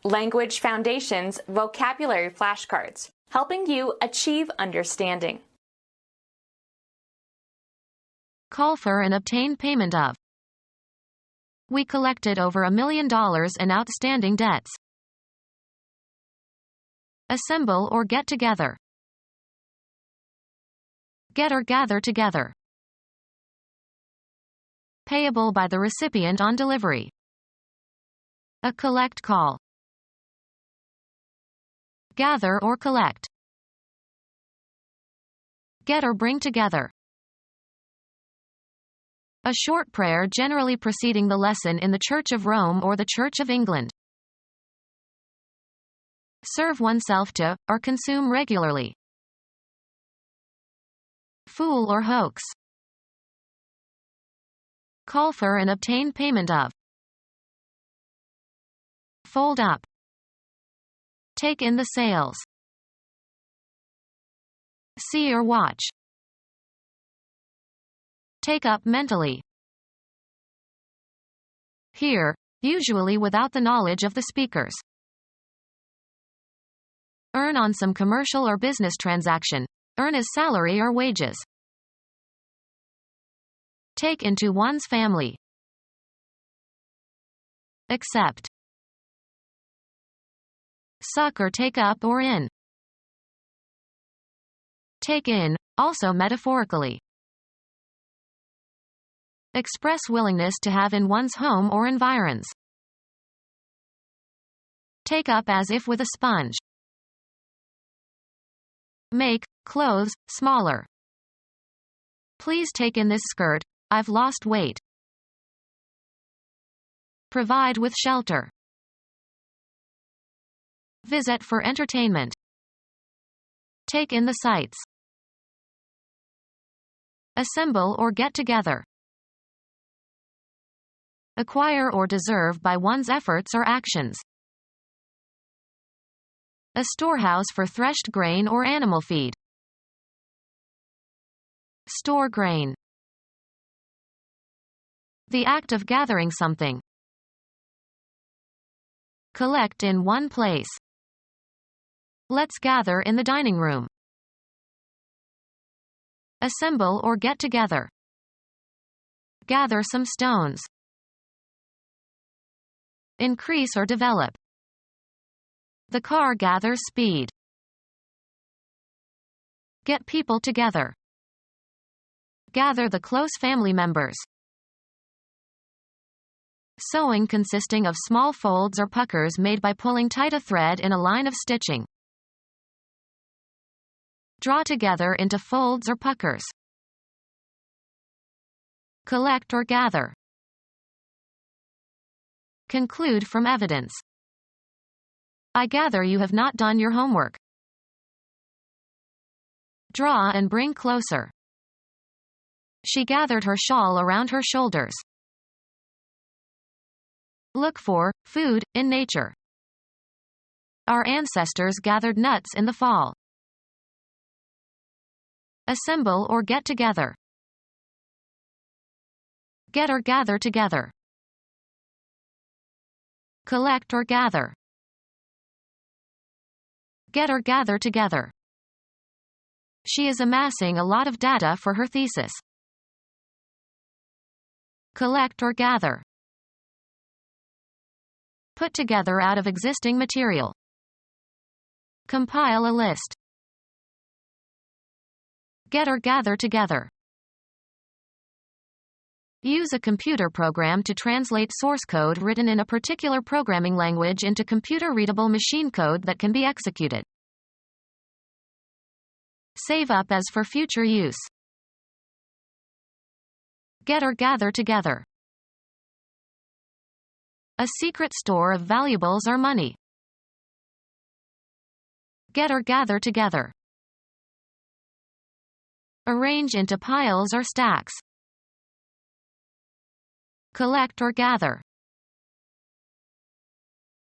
Language Foundations Vocabulary Flashcards, helping you achieve understanding. Call for and obtain payment of. We collected over $1 million in outstanding debts. Assemble or get together. Get or gather together. Payable by the recipient on delivery. A collect call. Gather or collect. Get or bring together. A short prayer generally preceding the lesson in the Church of Rome or the Church of England. Serve oneself to, or consume regularly. Fool or hoax. Call for and obtain payment of. Fold up. Take in the sales. See or watch. Take up mentally. Hear, usually without the knowledge of the speakers. Earn on some commercial or business transaction. Earn as salary or wages. Take into one's family. Accept. Suck or take up or in. Take in, also metaphorically. Express willingness to have in one's home or environs. Take up as if with a sponge. Make clothes smaller. Please take in this skirt, I've lost weight. Provide with shelter. Visit for entertainment. Take in the sights. Assemble or get together. Acquire or deserve by one's efforts or actions. A storehouse for threshed grain or animal feed. Store grain. The act of gathering something. Collect in one place. Let's gather in the dining room. Assemble or get together. Gather some stones. Increase or develop. The car gathers speed. Get people together. Gather the close family members. Sewing consisting of small folds or puckers made by pulling tight a thread in a line of stitching. Draw together into folds or puckers. Collect or gather. Conclude from evidence. I gather you have not done your homework. Draw and bring closer. She gathered her shawl around her shoulders. Look for food in nature. Our ancestors gathered nuts in the fall. Assemble or get together. Get or gather together. Collect or gather. Get or gather together. She is amassing a lot of data for her thesis. Collect or gather. Put together out of existing material. Compile a list. Get or gather together. Use a computer program to translate source code written in a particular programming language into computer-readable machine code that can be executed. Save up as for future use. Get or gather together. A secret store of valuables or money. Get or gather together. Arrange into piles or stacks. Collect or gather.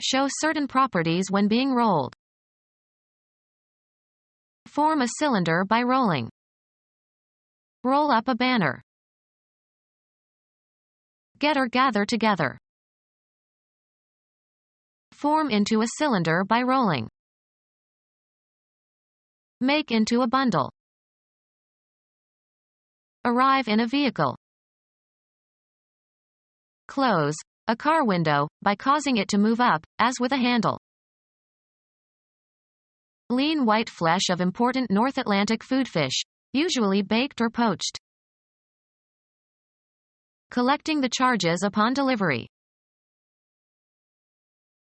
Show certain properties when being rolled. Form a cylinder by rolling. Roll up a banner. Get or gather together. Form into a cylinder by rolling. Make into a bundle. Arrive in a vehicle. Close a car window by causing it to move up, as with a handle. Lean white flesh of important North Atlantic food fish, usually baked or poached. Collecting the charges upon delivery.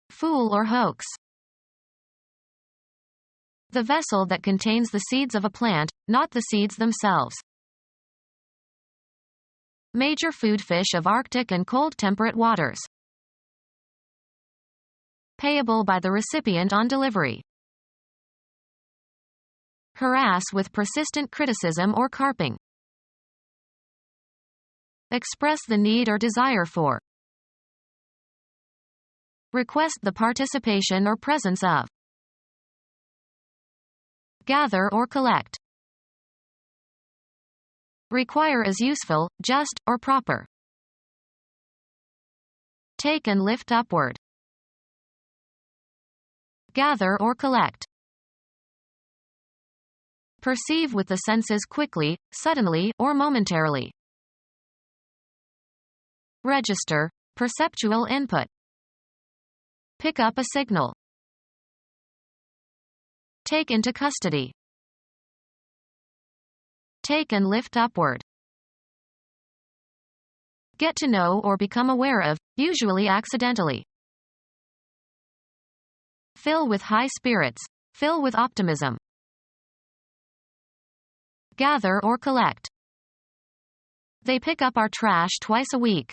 Fool or hoax. The vessel that contains the seeds of a plant, not the seeds themselves. Major food fish of Arctic and cold temperate waters. Payable by the recipient on delivery. Harass with persistent criticism or carping. Express the need or desire for. Request the participation or presence of. Gather or collect. Require as useful, just, or proper. Take and lift upward. Gather or collect. Perceive with the senses quickly, suddenly, or momentarily. Register, perceptual input. Pick up a signal. Take into custody. Take and lift upward. Get to know or become aware of, usually accidentally. Fill with high spirits. Fill with optimism. Gather or collect. They pick up our trash twice a week.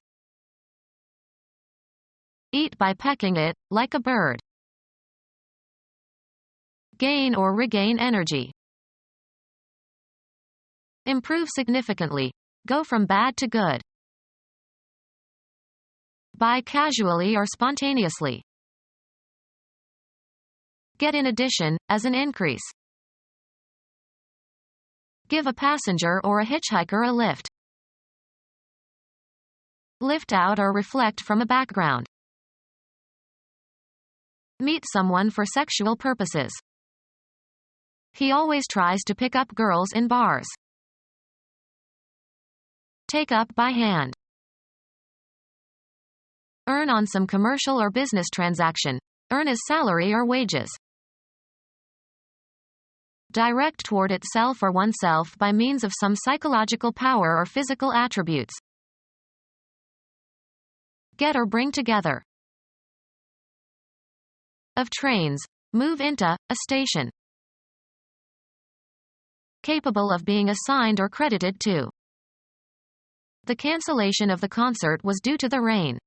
Eat by pecking it, like a bird. Gain or regain energy. Improve significantly. Go from bad to good. Buy casually or spontaneously. Get in addition, as an increase. Give a passenger or a hitchhiker a lift. Lift out or reflect from a background. Meet someone for sexual purposes. He always tries to pick up girls in bars. Take up by hand. Earn on some commercial or business transaction. Earn as salary or wages. Direct toward itself or oneself by means of some psychological power or physical attributes. Get or bring together. Of trains. Move into a station. Capable of being assigned or credited to. The cancellation of the concert was due to the rain.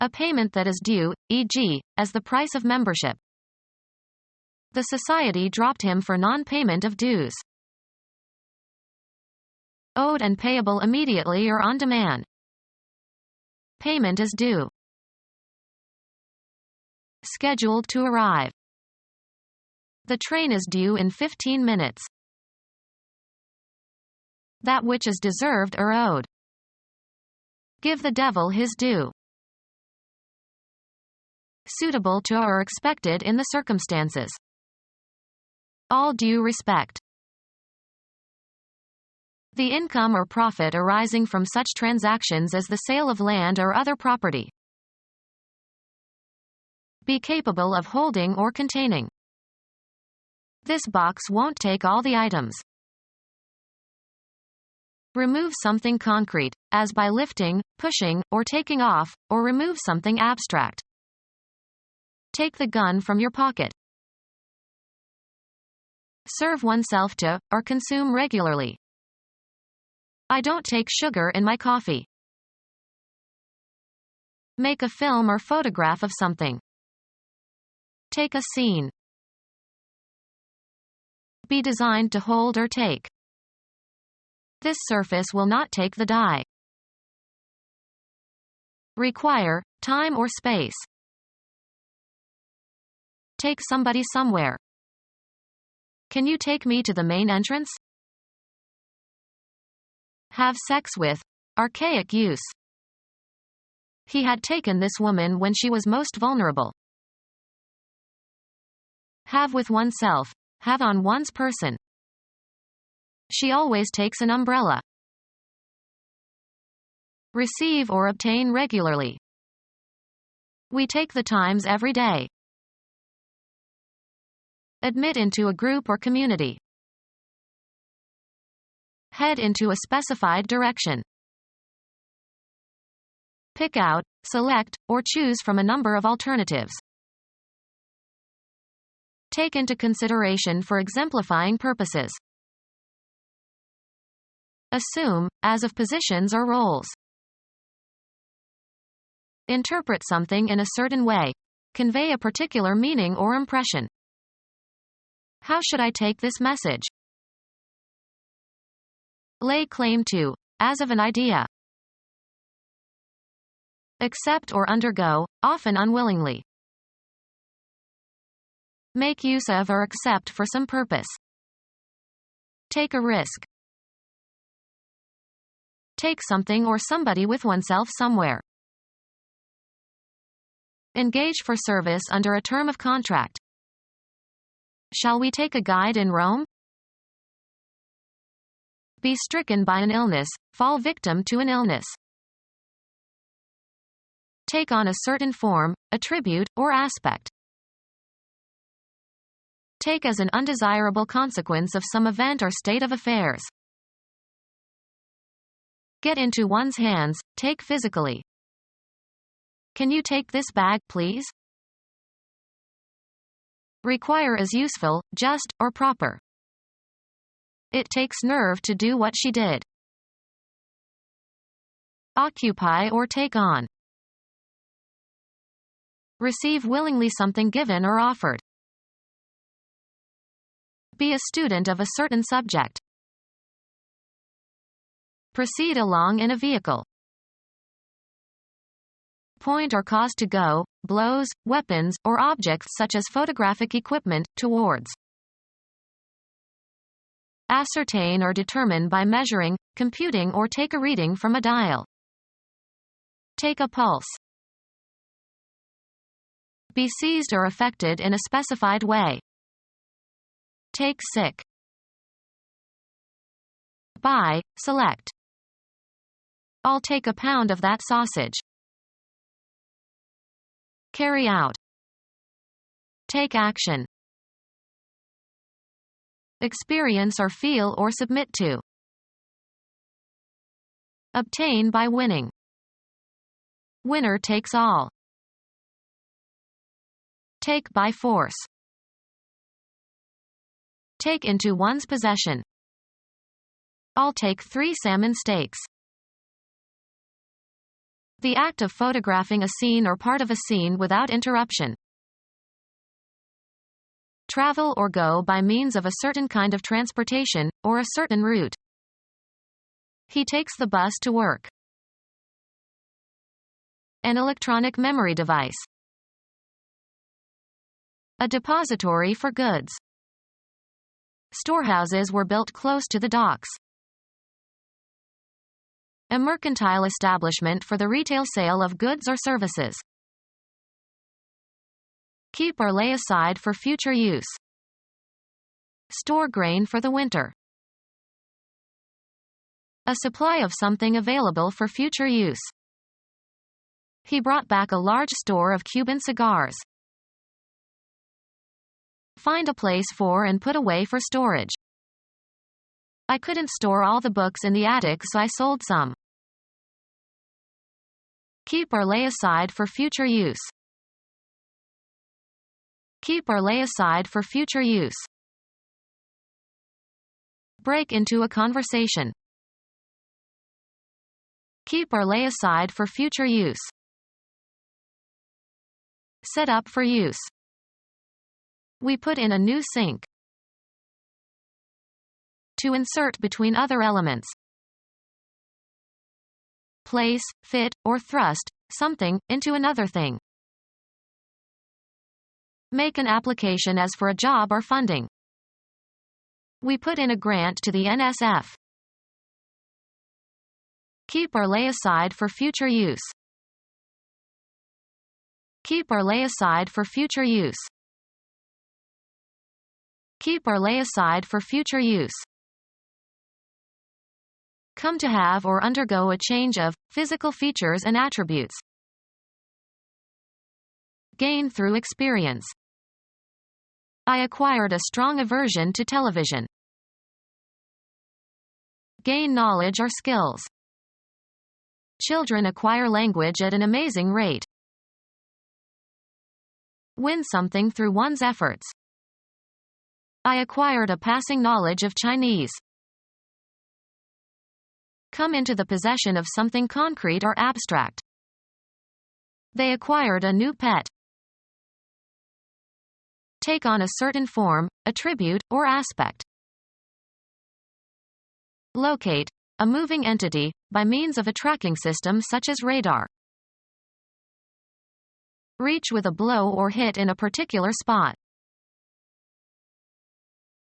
A payment that is due, e.g., as the price of membership. The society dropped him for non-payment of dues. Owed and payable immediately or on demand. Payment is due. Scheduled to arrive. The train is due in 15 minutes. That which is deserved or owed. Give the devil his due. Suitable to or expected in the circumstances. All due respect. The income or profit arising from such transactions as the sale of land or other property. Be capable of holding or containing. This box won't take all the items. Remove something concrete, as by lifting, pushing, or taking off, or remove something abstract. Take the gun from your pocket. Serve oneself to, or consume regularly. I don't take sugar in my coffee. Make a film or photograph of something. Take a scene. Be designed to hold or take. This surface will not take the dye. Require, time or space. Take somebody somewhere. Can you take me to the main entrance? Have sex with. Archaic use. He had taken this woman when she was most vulnerable. Have with oneself. Have on one's person. She always takes an umbrella. Receive or obtain regularly. We take the Times every day. Admit into a group or community. Head into a specified direction. Pick out, select, or choose from a number of alternatives. Take into consideration for exemplifying purposes. Assume, as of positions or roles. Interpret something in a certain way. Convey a particular meaning or impression. How should I take this message? Lay claim to, as of an idea. Accept or undergo, often unwillingly. Make use of or accept for some purpose. Take a risk. Take something or somebody with oneself somewhere. Engage for service under a term of contract. Shall we take a guide in Rome? Be stricken by an illness, fall victim to an illness. Take on a certain form, attribute, or aspect. Take as an undesirable consequence of some event or state of affairs. Get into one's hands, take physically. Can you take this bag, please? Require as useful, just, or proper. It takes nerve to do what she did. Occupy or take on. Receive willingly something given or offered. Be a student of a certain subject. Proceed along in a vehicle. Point or cause to go, blows, weapons, or objects such as photographic equipment, towards. Ascertain or determine by measuring, computing or take a reading from a dial. Take a pulse. Be seized or affected in a specified way. Take sick. Buy, select. I'll take a pound of that sausage. Carry out. Take action. Experience or feel or submit to. Obtain by winning. Winner takes all. Take by force. Take into one's possession. I'll take 3 salmon steaks. The act of photographing a scene or part of a scene without interruption. Travel or go by means of a certain kind of transportation, or a certain route. He takes the bus to work. An electronic memory device. A depository for goods. Storehouses were built close to the docks. A mercantile establishment for the retail sale of goods or services. Keep or lay aside for future use. Store grain for the winter. A supply of something available for future use. He brought back a large store of Cuban cigars. Find a place for and put away for storage. I couldn't store all the books in the attic, so I sold some. Keep or lay aside for future use. Keep or lay aside for future use. Break into a conversation. Keep or lay aside for future use. Set up for use. We put in a new sink. To insert between other elements. Place, fit, or thrust, something, into another thing. Make an application as for a job or funding. We put in a grant to the NSF. Keep or lay aside for future use. Keep or lay aside for future use. Keep or lay aside for future use. Come to have or undergo a change of physical features and attributes. Gain through experience. I acquired a strong aversion to television. Gain knowledge or skills. Children acquire language at an amazing rate. Win something through one's efforts. I acquired a passing knowledge of Chinese. Come into the possession of something concrete or abstract. They acquired a new pet. Take on a certain form, attribute, or aspect. Locate, a moving entity, by means of a tracking system such as radar. Reach with a blow or hit in a particular spot.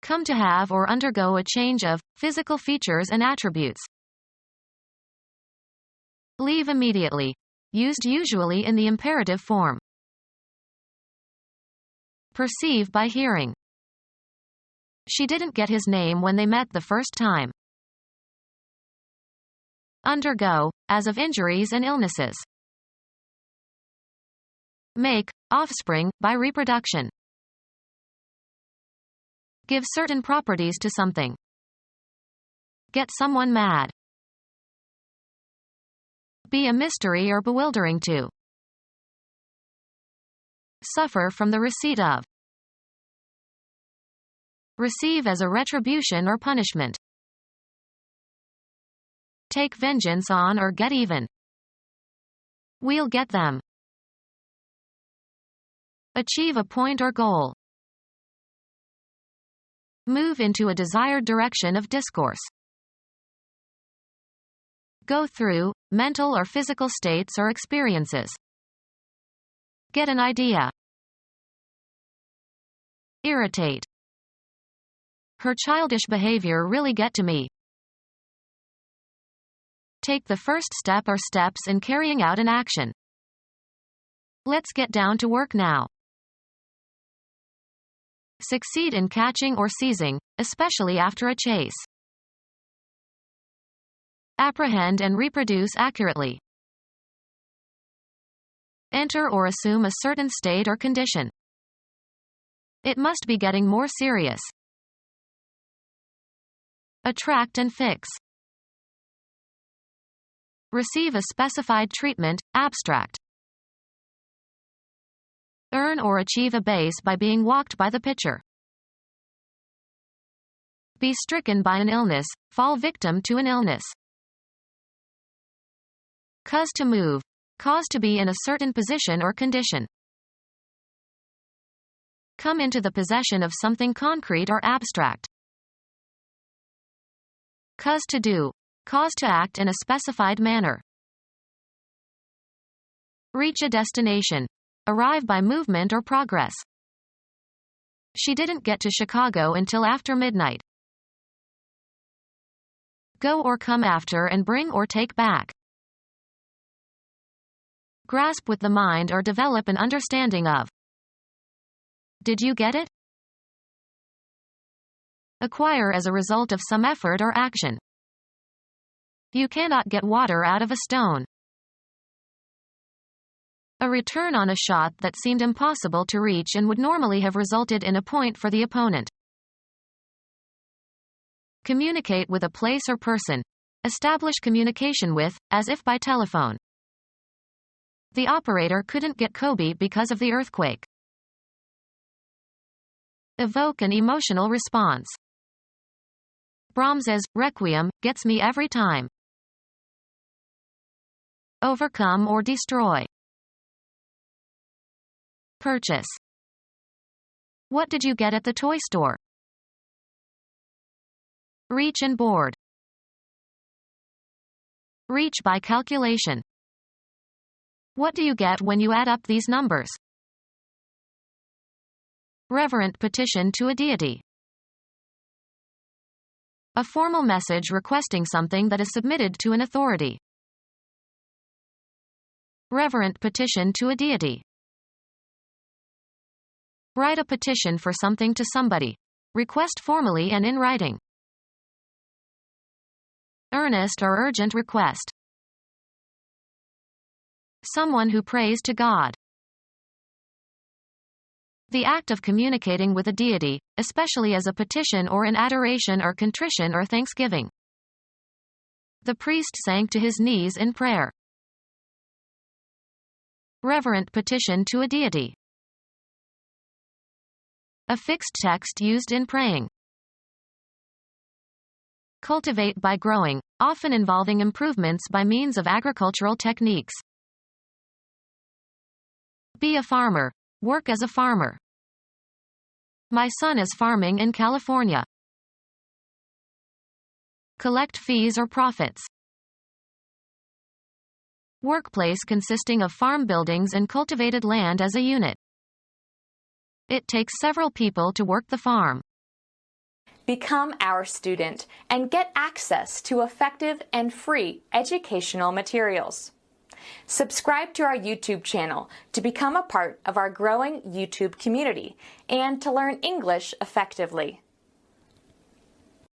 Come to have or undergo a change of physical features and attributes. Leave immediately. Used usually in the imperative form. Perceive by hearing. She didn't get his name when they met the first time. Undergo, as of injuries and illnesses. Make, offspring, by reproduction. Give certain properties to something. Get someone mad. Be a mystery or bewildering to. Suffer from the receipt of. Receive as a retribution or punishment. Take vengeance on or get even. We'll get them. Achieve a point or goal. Move into a desired direction of discourse. Go through, mental or physical states or experiences. Get an idea. Irritate. Her childish behavior really get to me. Take the first step or steps in carrying out an action. Let's get down to work now. Succeed in catching or seizing, especially after a chase. Apprehend and reproduce accurately. Enter or assume a certain state or condition. It must be getting more serious. Attract and fix. Receive a specified treatment, abstract. Earn or achieve a base by being walked by the pitcher. Be stricken by an illness, fall victim to an illness. Cause to move. Cause to be in a certain position or condition. Come into the possession of something concrete or abstract. Cause to do. Cause to act in a specified manner. Reach a destination. Arrive by movement or progress. She didn't get to Chicago until after midnight. Go or come after and bring or take back. Grasp with the mind or develop an understanding of. Did you get it? Acquire as a result of some effort or action. You cannot get water out of a stone. A return on a shot that seemed impossible to reach and would normally have resulted in a point for the opponent. Communicate with a place or person. Establish communication with, as if by telephone. The operator couldn't get Kobe because of the earthquake. Evoke an emotional response. Brahms's Requiem gets me every time. Overcome or destroy. Purchase. What did you get at the toy store? Reach and board. Reach by calculation. What do you get when you add up these numbers? Reverent petition to a deity. A formal message requesting something that is submitted to an authority. Reverent petition to a deity. Write a petition for something to somebody. Request formally and in writing. Earnest or urgent request. Someone who prays to God. The act of communicating with a deity, especially as a petition or in adoration or contrition or thanksgiving. The priest sank to his knees in prayer. Reverent petition to a deity. A fixed text used in praying. Cultivate by growing, often involving improvements by means of agricultural techniques. Be a farmer. Work as a farmer. My son is farming in California. Collect fees or profits. Workplace consisting of farm buildings and cultivated land as a unit. It takes several people to work the farm. Become our student and get access to effective and free educational materials. Subscribe to our YouTube channel to become a part of our growing YouTube community and to learn English effectively.